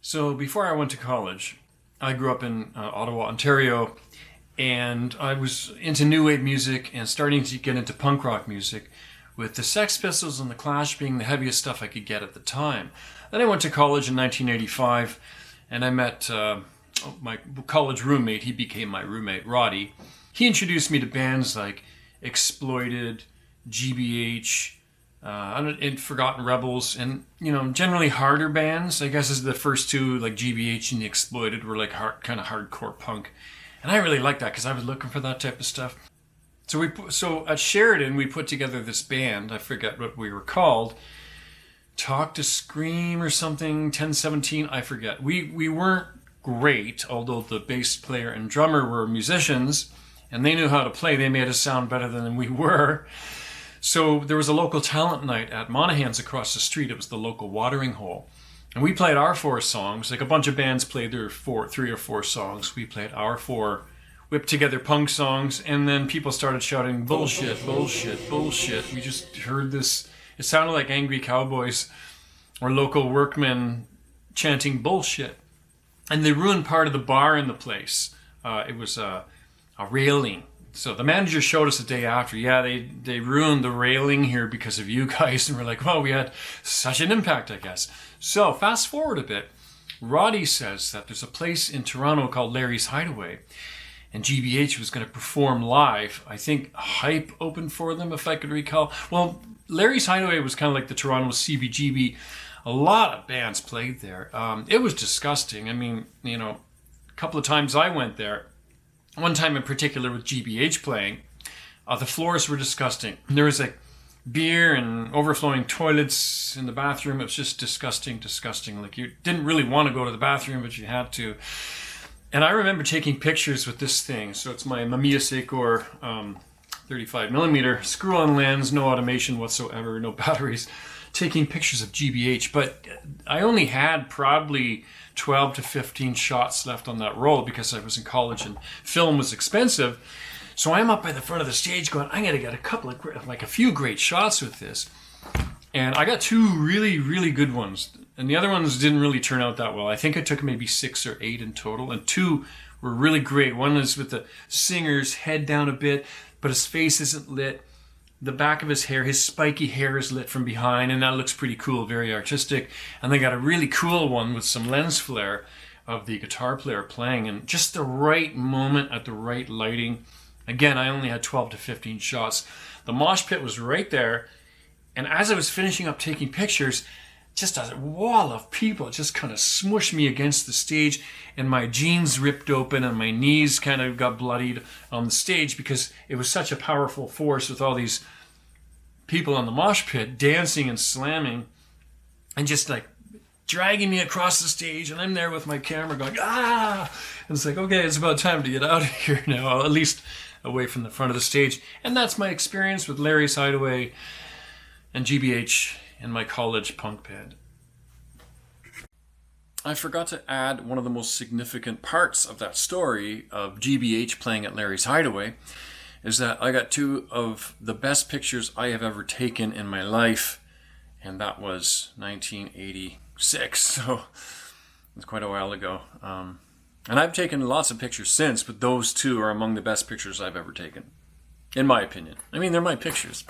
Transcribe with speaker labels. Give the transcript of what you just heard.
Speaker 1: So before I went to college, I grew up in Ottawa, Ontario, and I was into new wave music and starting to get into punk rock music, with the Sex Pistols and the Clash being the heaviest stuff I could get at the time. Then I went to college in 1985, and I met my college roommate. He became my roommate, Roddy. He introduced me to bands like Exploited, GBH, and Forgotten Rebels, and generally harder bands. I guess is the first two, like GBH and the Exploited, were like kind of hardcore punk, and I really liked that because I was looking for that type of stuff. So at Sheridan we put together this band. I forget what we were called. Talk to Scream or something. 1017. I forget. We weren't great, although the bass player and drummer were musicians and they knew how to play. They made us sound better than we were. So there was a local talent night at Monahan's across the street. It was the local watering hole. And we played our 4 songs. Like a bunch of bands played their 3 or 4 songs. We played our 4 whipped together punk songs. And then people started shouting, bullshit, bullshit, bullshit. We just heard this. It sounded like angry cowboys or local workmen chanting bullshit. And they ruined part of the bar in the place. It was a railing. So the manager showed us the day after, they ruined the railing here because of you guys. And we're like, well, we had such an impact, I guess. So fast forward a bit. Roddy says that there's a place in Toronto called Larry's Hideaway. And GBH was going to perform live. I think Hype opened for them, if I could recall. Well, Larry's Hideaway was kind of like the Toronto CBGB. A lot of bands played there. It was disgusting. I mean, a couple of times I went there. One time in particular with GBH playing, the floors were disgusting. There was like beer and overflowing toilets in the bathroom. It was just disgusting. Like you didn't really want to go to the bathroom, but you had to. And I remember taking pictures with this thing. So it's my Mamiya Seikor 35mm screw-on lens, no automation whatsoever, no batteries, taking pictures of GBH. But I only had probably 12 to 15 shots left on that roll because I was in college and film was expensive. So I'm up by the front of the stage going, I'm going to get a few great shots with this. And I got 2 really, really good ones. And the other ones didn't really turn out that well. I think I took maybe 6 or 8 in total. And 2 were really great. One is with the singer's head down a bit, but his face isn't lit. The back of his hair, his spiky hair is lit from behind, and that looks pretty cool, very artistic. And they got a really cool one with some lens flare of the guitar player playing, and just the right moment at the right lighting. Again, I only had 12 to 15 shots. The mosh pit was right there, and as I was finishing up taking pictures, just a wall of people just kind of smushed me against the stage, and my jeans ripped open and my knees kind of got bloodied on the stage because it was such a powerful force with all these people on the mosh pit dancing and slamming and just like dragging me across the stage, and I'm there with my camera going, ah! And it's like, okay, it's about time to get out of here now, at least away from the front of the stage. And that's my experience with Larry's Hideaway and GBH in my college punk band. I forgot to add one of the most significant parts of that story of GBH playing at Larry's Hideaway is that I got 2 of the best pictures I have ever taken in my life, and that was 1986, so it's quite a while ago. And I've taken lots of pictures since, but those 2 are among the best pictures I've ever taken, in my opinion. I mean, they're my pictures.